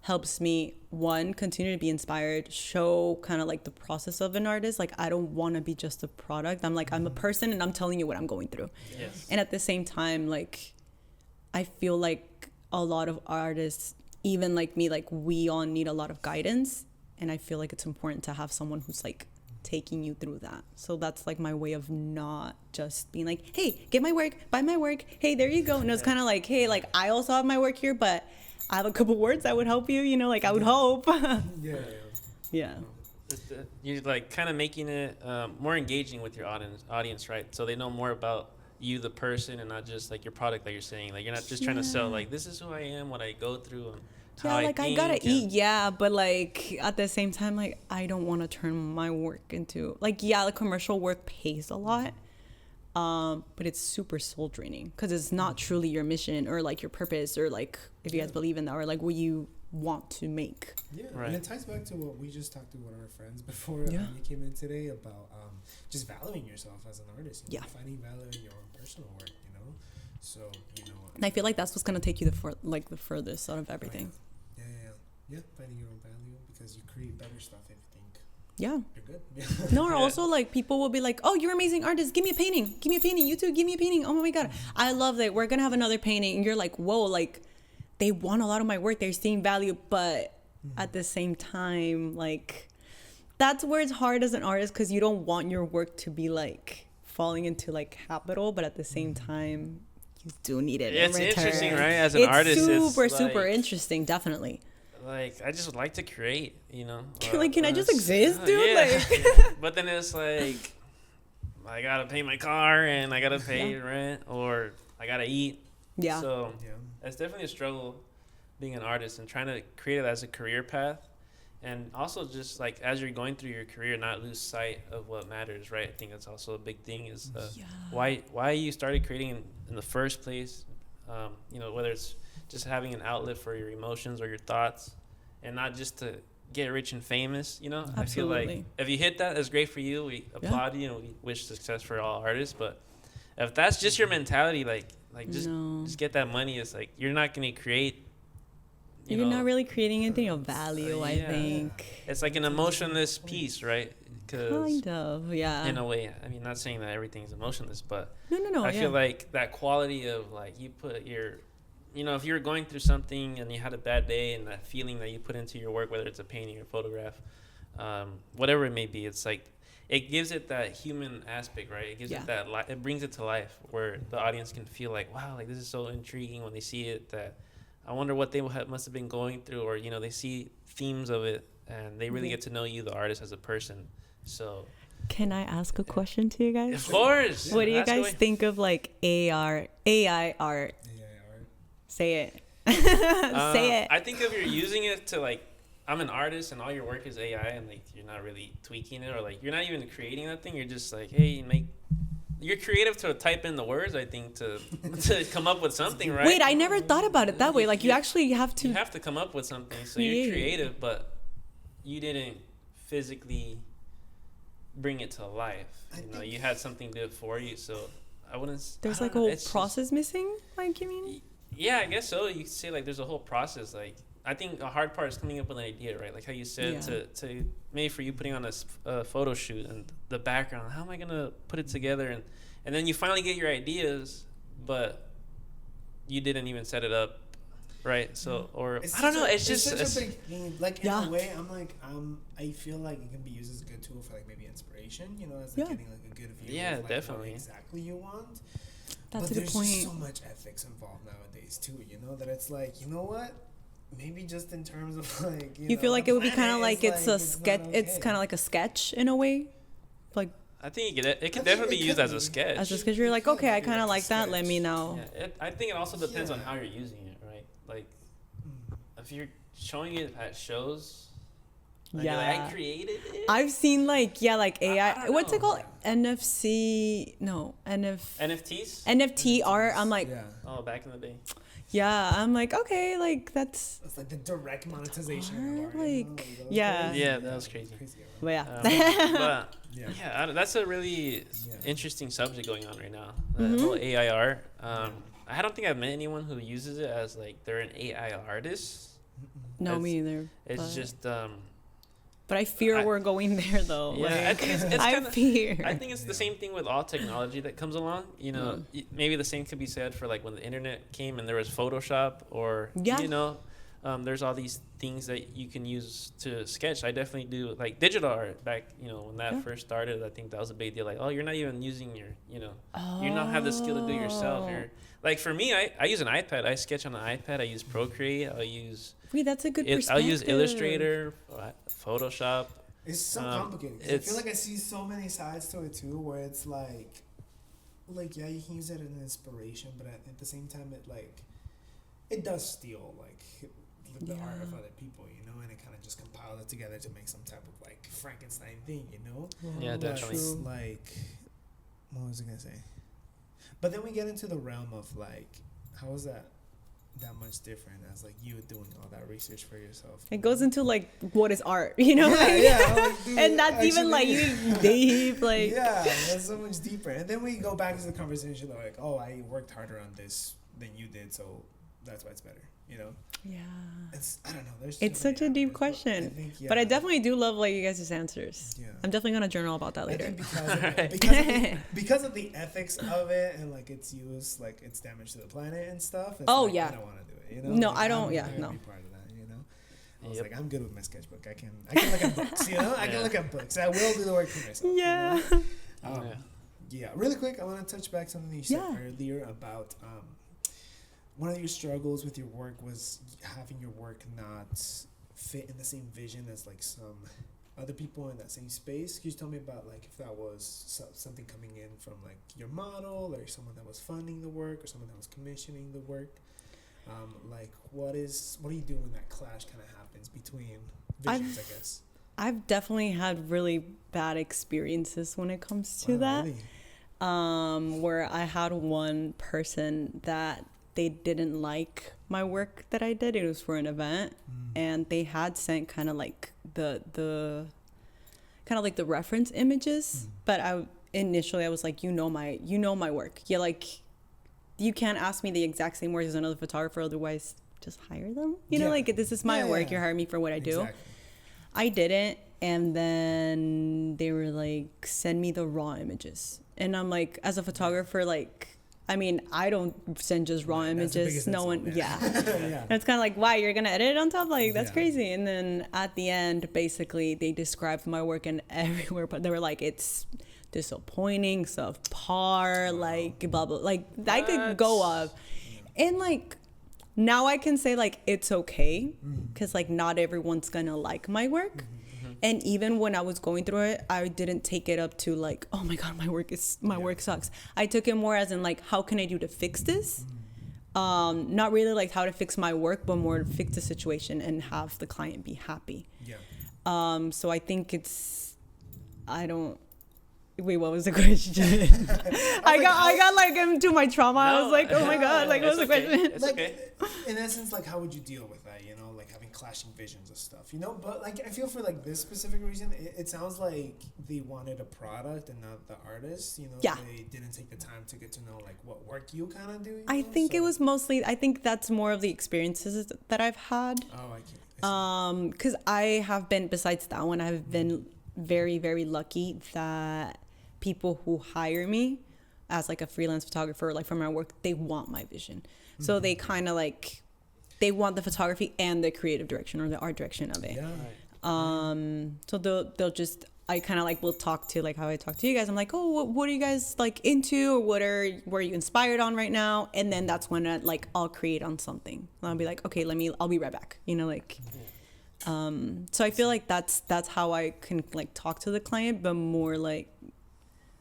helps me, one, continue to be inspired, show kind of like the process of an artist. Like, I don't want to be just a product. I'm like, I'm a person and I'm telling you what I'm going through.
Yes.
And at the same time, like, I feel like a lot of artists, even like me, like we all need a lot of guidance. And I feel like it's important to have someone who's like taking you through that. So that's like my way of not just being like, hey, get my work, buy my work. Hey, there you go. And it's kind of like, hey, like I also have my work here, but I have a couple words that would help you, you know, like I would hope. Yeah.
You're like kind of making it more engaging with your audience, right? So they know more about you, the person, and not just like your product that you're saying. Like you're not just trying to sell like, this is who I am, what I go through, and how
like I gotta eat, but like at the same time, like I don't want to turn my work into like, the commercial work pays a lot, but it's super soul draining because it's not truly your mission or like your purpose or like if you guys believe in that or like what you want to make.
Right. And it ties back to what we just talked to one of our friends before you came in today about just valuing yourself as an artist, you know, finding value in your own personal work, you know. So, you know,
and I feel like that's what's gonna take you the furthest out of everything.
Yeah, finding your own value because you create better stuff if you think you're
good. No, or also like people will be like, oh, you're an amazing artist, give me a painting, you too, give me a painting, oh my god, I love that, we're gonna have another painting, and you're like, whoa, like they want a lot of my work, they're seeing value, but at the same time, like that's where it's hard as an artist because you don't want your work to be like falling into like capital, but at the same time you do need it.
It's interesting, right? As an artist,
it's super interesting, definitely.
Like I just would like to create, you know.
Like, can I just exist, dude?
Yeah.
Like,
but then it's like I gotta pay my car and I gotta pay rent or I gotta eat.
Yeah.
So it's definitely a struggle being an artist and trying to create it as a career path, and also just like as you're going through your career, not lose sight of what matters, right? I think that's also a big thing is why you started creating in the first place. You know, whether it's just having an outlet for your emotions or your thoughts and not just to get rich and famous, you know. Absolutely. I feel like if you hit that, that's great for you. We applaud you and we wish success for all artists. But if that's just your mentality, like just get that money, it's like you're not going to create.
You're not really creating anything of value, I think.
It's like an emotionless piece, right?
Kind of,
in a way. I mean, not saying that everything's emotionless, but
no,
I feel like that quality of like you put your, you know, if you're going through something and you had a bad day and that feeling that you put into your work, whether it's a painting or photograph, whatever it may be, it's like it gives it that human aspect, right? It gives it that it brings it to life where the audience can feel like, wow, like this is so intriguing when they see it, that I wonder what they must have been going through, or, you know, they see themes of it and they really get to know you, the artist, as a person. So
can I ask a question to you guys?
Of course.
What do you guys think of like AI art? Say it. Say it.
I think if you're using it to like, I'm an artist and all your work is AI and like you're not really tweaking it, or like you're not even creating that thing, you're just like, hey, you're creative to type in the words, I think, to come up with something, right?
Wait, I never thought about it that way. Like you actually have to.
You have to come up with something. So you're creative, but you didn't physically bring it to life. You know, you had something do it for you. So I wouldn't.
There's like a whole process missing. Like, you mean?
Yeah, I guess so. You could say like there's a whole process. Like I think the hard part is coming up with an idea, right? Like how you said to maybe for you putting on a photo shoot and the background. How am I gonna put it together? And then you finally get your ideas, but you didn't even set it up, right? So I don't know. It's just
such a big thing. Like in a way, I'm like I feel like it can be used as a good tool for like maybe inspiration. You know, as like getting like a good view.
Yeah,
of, like,
definitely.
What exactly you want.
That's
but
a good point.
There's so much ethics involved nowadays too, you know, that it's like, you know what? Maybe just in terms of like,
you feel like it would be kind of like it's a sketch. Okay. It's kind of like a sketch in a way, like.
I think it can definitely be used as a sketch.
As a sketch, you're like, okay, I kind of like that. Let me know.
Yeah, I think it also depends on how you're using it, right? Like, if you're showing it at shows, Like,
Yeah.
like, I created it.
I've seen like
I
AI.
don't
What's it
know.
called? NFC? No,
NFTs.
NFT art. I'm like,
Yeah.
Oh, back in the day.
yeah. I'm like, okay, like that's.
It's like the direct monetization of
Art,
art. You know?
like,
that was
yeah.
crazy.
Yeah, that was crazy.
But yeah.
But
Yeah.
yeah, that's a really
Yeah.
interesting subject going on right now. The
Mm-hmm.
whole AI art. I don't think I've met anyone who uses it as like they're an AI artist.
No,
It's-
me either.
It's
but,
just
but I fear
I-
we're going there though.
yeah. I
Like,
think it's
I
kind of.
fear.
I think it's the same thing with all technology that comes along. You know, maybe the same could be said for like when the internet came and there was Photoshop, or
Yeah.
you know, there's all these things that you can use to sketch. I definitely do like digital art back. You know, when that
Yeah.
first started, I think that was a big deal. Like, oh, you're not even using your, you know, you don't have the skill to do it yourself. You're like, for me, I use an iPad. I sketch on an iPad. I use Procreate.
Wait, that's a good
I'll
perspective.
use Illustrator, Photoshop.
It's so complicated. 'Cause I
it's-
feel like I see so many sides to it too, where it's like yeah, you can use it as an inspiration, but at the same time, it does steal the art of
Yeah.
other people, you know, and it kind of just compiles it together to make some type of like Frankenstein thing, you know.
Yeah,
But
definitely.
it's like, what was I gonna say? But then we get into the realm of like, how is that much different as like you doing all that research for yourself?
It goes into like what is art, you know?
Yeah, yeah. Like, dude,
And that's even like
actually-
deep, like
yeah, that's so much deeper. And then we go back to the conversation like, oh, I worked harder on this than you did, so that's why it's better. You know,
yeah.
I don't know. There's
It's
so many
such a deep
avenues, but
question.
I think,
But I
yeah.
definitely do love like you guys' answers.
Yeah.
I'm definitely gonna journal about that
I
later.
think because of the ethics of it and like its use, like its damage to the planet and stuff. It's
Oh,
like,
yeah.
I don't want to do it. You know?
No,
Like,
I don't-
I'm
yeah,
not gonna
no.
Be part of that. You know. I was
Yep.
like, I'm good with my sketchbook. I can look at books. You know, I can
Yeah.
look at books. I will do the work for myself.
Yeah.
You know?
Yeah.
Yeah, really quick, I want to touch back something you said
Yeah.
earlier about one of your struggles with your work was having your work not fit in the same vision as like some other people in that same space. Can you tell me about like if that was something coming in from like your model or someone that was funding the work or someone that was commissioning the work? Like what do you do when that clash kind of happens between visions? I guess.
I've definitely had really bad experiences when it comes to
Wow,
that.
really?
Where I had one person that they didn't like my work that I did. It was for an event, and they had sent kind of like the reference images, but I was like, you know my work. Yeah, like you can't ask me the exact same words as another photographer, otherwise just hire them. You know,
Yeah.
like this is my
Yeah,
work.
yeah.
You hire me for what I do.
Exactly.
I didn't, and then they were like, send me the raw images. And I'm like, as a photographer, like, I mean, I don't send just raw
Right, that's the
images.
biggest
No one,
insult,
yeah.
Yeah.
And it's kind of like, why, you're going to edit it on top? Like, that's
Yeah.
crazy. And then at the end, basically, they described my work and everywhere, but they were like, it's disappointing, subpar, like, blah, blah. Like, I could go
What?
up. And, like, now I can say, like, it's okay, because, like, not everyone's going to like my work. And even when I was going through it, I didn't take it up to like, oh my God, my work sucks. I took it more as in like, how can I do to fix this? Not really like how to fix my work, but more to fix the situation and have the client be happy.
Yeah.
So I think wait, what was the question? I got like into my trauma. I
No.
was like, oh my God, like what's
It's
the
okay.
question?
It's
Like,
okay.
in essence, like, how would you deal with that? You know, like having clashing visions of stuff. You know, but like, I feel for like this specific reason, it sounds like they wanted a product and not the artist. You know,
Yeah.
they didn't take the time to get to know like what work you kind of do. You
I
know?
think it
So-
was mostly, I think that's more of the experiences that I've had.
Oh, I see.
Because I have been, besides that one, I've been very, very lucky that people who hire me as like a freelance photographer, like for my work, they want my vision. So they kind of like, they want the photography and the creative direction or the art direction of it.
Yeah.
So they'll just, I kind of like will talk to like how I talk to you guys. I'm like, oh, what are you guys like into, or what are you inspired on right now? And then that's when I'll create on something. And I'll be like, okay, I'll be right back. You know, like, so I feel like that's how I can like talk to the client, but more like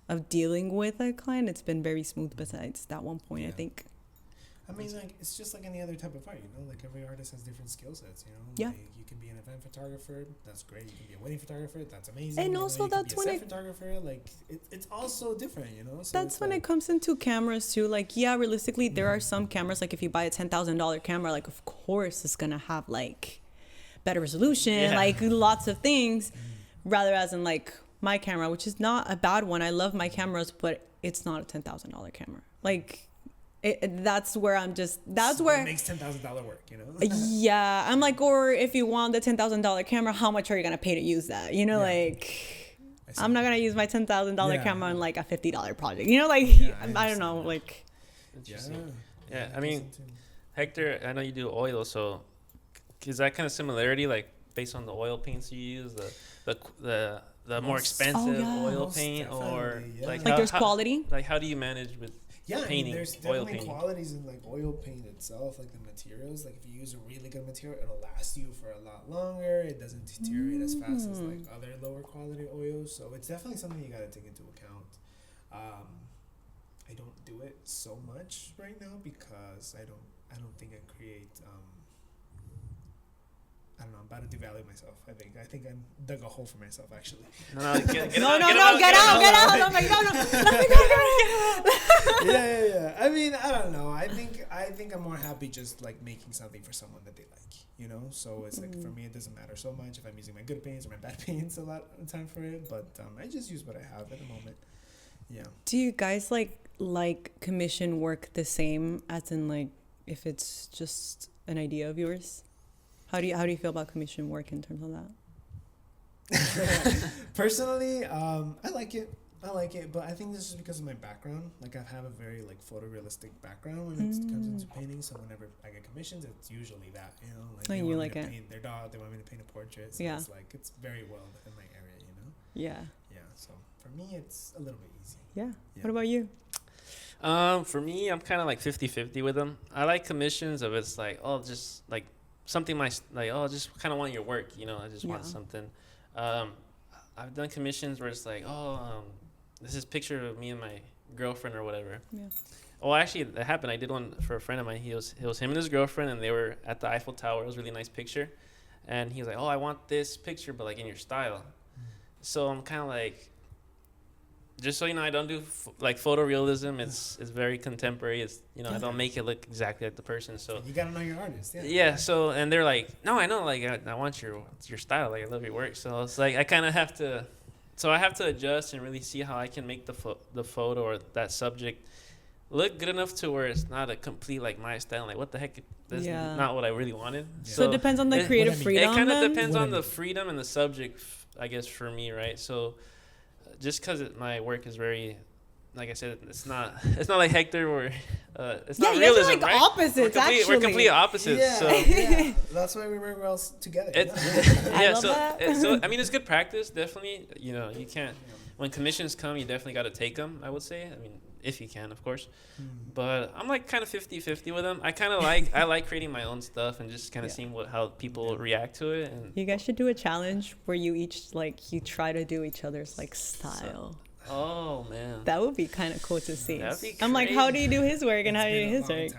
of dealing with a client, it's been very smooth besides that one point, I
Yeah.
think.
I mean, like, it's just like any other type of art, you know? Like, every artist has different skill sets, you know?
Yeah.
Like, you can be an event photographer, that's great. You can be a wedding photographer, that's amazing.
And
you
also
know, you
that's
can be a
when
set photographer, like, it's also different, you know? So
that's when
like,
it comes into cameras too. Like, yeah, realistically, there are some cameras, like if you buy a $10,000 camera, like of course it's gonna have like better resolution, like lots of things, rather as in like my camera, which is not a bad one. I love my cameras, but it's not a $10,000 camera. Like, that's where I'm just, that's
so
where
it makes $10,000 work, you know?
yeah, I'm like, or if you want the $10,000 camera, how much are you gonna pay to use that? You know, like, I'm not gonna use my $10,000 camera on like a $50 project. You know, like, I don't know, like.
Yeah, I mean, Hector, I know you do oil, so is that kind of similarity, like based on the oil paints you use, the more expensive oil paint, or like
there's quality?
Like, how do you manage with painting,
I mean, there's
oil
definitely
painting?
qualities in like oil paint itself, like the materials. Like if you use a really good material, it'll last you for a lot longer. It doesn't deteriorate as fast as like other lower quality oils. So it's definitely something you gotta take into account. I don't do it so much right now because I don't think I create. I don't know. I'm about to devalue myself. I think I dug a hole for myself actually.
No, get
No,
out.
get out. I'm like, no, let me go.
Yeah. I mean, I don't know. I think I'm more happy just like making something for someone that they like, you know? So it's like, for me, it doesn't matter so much if I'm using my good paints or my bad paints a lot of the time for it. But I just use what I have at the moment. Yeah.
Do you guys like commission work the same as in like if it's just an idea of yours? How do you feel about commission work in terms of that?
Personally, I like it, but I think this is because of my background. Like, I have a very like photorealistic background when it comes into painting. So whenever I get commissions, it's usually that, you know, like they want me to paint their dog, they want me to paint a portrait. So it's like, it's very well in my area, you know.
Yeah.
So for me, it's a little bit easy.
Yeah. What about you?
For me, I'm kind of like 50-50 with them. I like commissions of it's like, oh, just like something just kind of want your work, you know. I just want something. I've done commissions where it's like, this is a picture of me and my girlfriend or whatever. Yeah. Oh, actually, that happened. I did one for a friend of mine. It was him and his girlfriend, and they were at the Eiffel Tower. It was a really nice picture, and he was like, "Oh, I want this picture, but like in your style." So I'm kind of like, just so you know, I don't do like photorealism. It's very contemporary. It's, you know, I don't make it look exactly like the person. So
you gotta know your artist.
Yeah. So, and they're like, no, I know. Like, I want your style. Like, I love your work. So it's like I kind of have to. So I have to adjust and really see how I can make the photo or that subject look good enough to where it's not a complete like my style. Like, what the heck? That's not what I really wanted. Yeah.
So it depends on the creative freedom.
It kind of depends on the freedom and the subject, I guess, for me, right? So just because my work is very, like I said, it's not like Hector or it's not realism,
like
right?
opposites.
We're complete opposites.
Yeah.
So
that's why we work well together.
I love that.
So I mean, it's good practice, definitely. You know, you can't. When commissions come, you definitely got to take them, I would say. I mean, if you can, of course. But I'm like kind of 50-50 with them. I kind of I like creating my own stuff and just kind of seeing how people react to it. And
you guys should do a challenge where you each you try to do each other's like style.
Oh man,
that would be kind of cool to see.
That'd be
I'm like, how do you do his work and how do you do his work?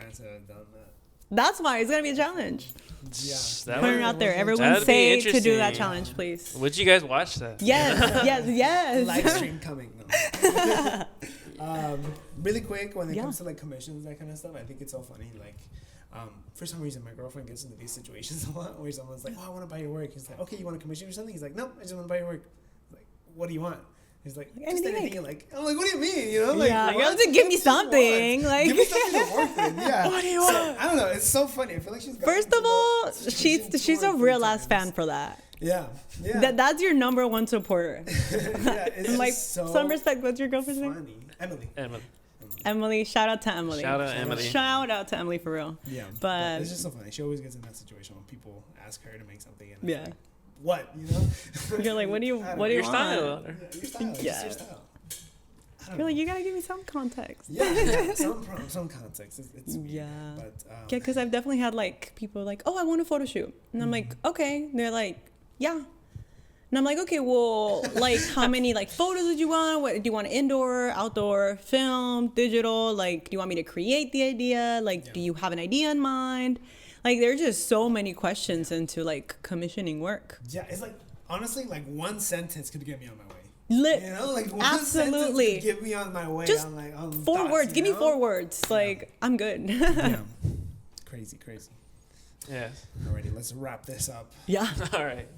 That's why it's gonna be a challenge.
Yeah,
put it out there. Everyone say to do that challenge, please.
Would you guys watch that?
Yes.
Live stream coming. Really quick, when it comes to like commissions, that kind of stuff, I think it's so funny. Like, for some reason, my girlfriend gets into these situations a lot where someone's like, "Oh, I want to buy your work." He's like, "Okay, you want to commission or something?" He's like, "No, I just want to buy your work." Like, what do you want? He's like, just anything you like. I'm like, what do you mean? You know, like,
you have to give me something. Like,
give me something to work with. Yeah.
What do you want?
I don't know. It's so funny. I feel like she's.
First of all, she's a real ass fan for that.
Yeah.
That's your number one supporter.
It's
like
so
some respect. What's your girlfriend's name? Emily. Shout out to Emily. Shout out to Emily for real.
Yeah.
But
it's just so funny. She always gets in that situation when people ask her to make something. And like, what, you know?
You're like, what do you want?
Your style.
Your style.
Yeah.
Your style.
You're like, you gotta give me some context.
Yeah. Some context. It's
yeah.
But
because I've definitely had like people like, oh, I want a photo shoot, and I'm like, okay. And they're like, yeah. And I'm like, okay, well, like, how many like photos did you want? What do you want? Indoor, outdoor, film, digital? Like, do you want me to create the idea? Like, do you have an idea in mind? Like, there's just so many questions into like commissioning work.
Yeah, it's like honestly, like one sentence could get me on my way.
You
know, like one
absolutely
sentence could get me on my way.
Just
on like on
4
thoughts,
words. Give me 4 words. Like, I'm good.
Yeah. Crazy.
Yes.
Alrighty, let's wrap this up.
Yeah.
All right.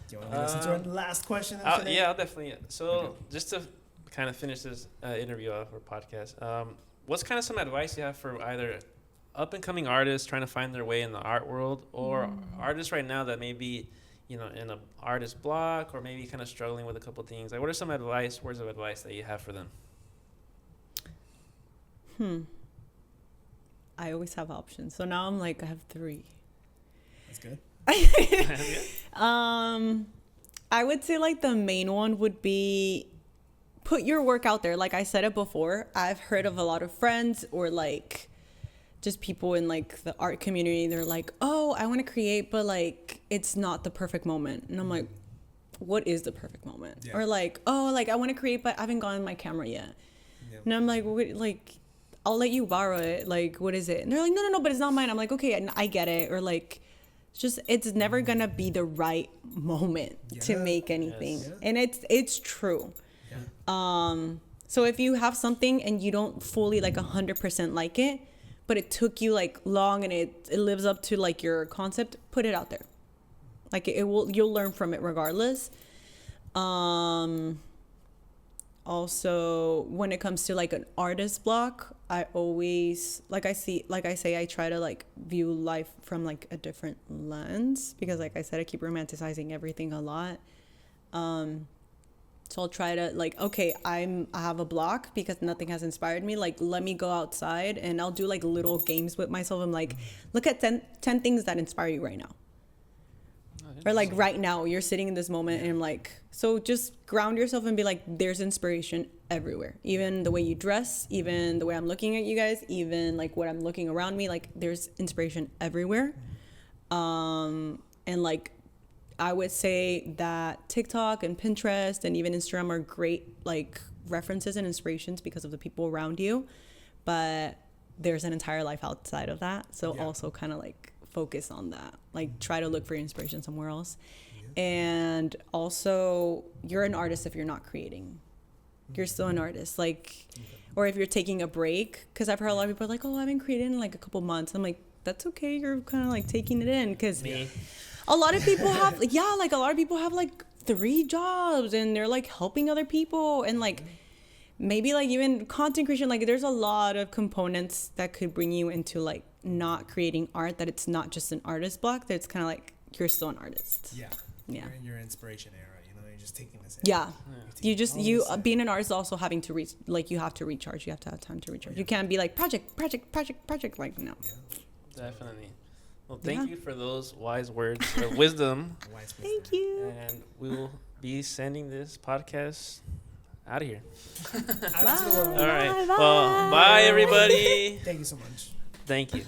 Do you want to listen to our last question?
Yeah, I'll definitely. So just to kind of finish this interview off our podcast, what's kind of some advice you have for either up and coming artists trying to find their way in the art world, or artists right now that may be, in an artist block, or maybe kind of struggling with a couple things? Like, what are some words of advice that you have for them?
I always have options. So now I'm like, I have 3.
That's good.
I would say like the main one would be put your work out there. Like I said it before, I've heard of a lot of friends or like just people in like the art community. They're like, oh, I want to create, but like it's not the perfect moment. And I'm like, what is the perfect moment? Yeah. Or like, oh, like I want to create, but I haven't gotten my camera yet. Yeah. And I'm like, what, like, I'll let you borrow it. Like, what is it? And they're like, no, but it's not mine. I'm like, okay, and I get it. Or like, it's never gonna be the right moment to make anything. Yes. And it's true. Yeah. So if you have something and you don't fully like 100% like it, but it took you like long and it lives up to like your concept, put it out there. Like you'll learn from it regardless. Also, when it comes to like an artist block, I always I try to like view life from like a different lens, because like I said, I keep romanticizing everything a lot. So I'll try to like, okay, I have a block because nothing has inspired me. Like, let me go outside and I'll do like little games with myself. I'm like, look at 10 things that inspire you right now. Or like right now you're sitting in this moment and I'm like, so just ground yourself and be like, there's inspiration everywhere. Even the way you dress, even the way I'm looking at you guys, even like what I'm looking around me, like there's inspiration everywhere. And like, I would say that TikTok and Pinterest and even Instagram are great like references and inspirations because of the people around you. But there's an entire life outside of that. So also kind of like focus on that. Like try to look for inspiration somewhere else. And also, you're an artist if you're not creating. You're still an artist. Like, or if you're taking a break, because I've heard a lot of people are like, oh, I haven't created in like a couple months. I'm like, that's okay. You're kind of like taking it in, because a lot of people have, like a lot of people have like 3 jobs and they're like helping other people, and like maybe like even content creation. Like there's a lot of components that could bring you into like not creating art, that it's not just an artist block, that it's kind of like you're still an artist. Yeah. You're in your inspiration era, you're just taking this. Being an artist is also having to reach, like you have to recharge. You have to have time to recharge. You can't be like project. Like no.
Definitely. Well, thank you for those wise words of wisdom.
Thank you.
And we will be sending this podcast out of here.
Bye.
All right. Well, bye everybody.
Thank you so much.
Thank you.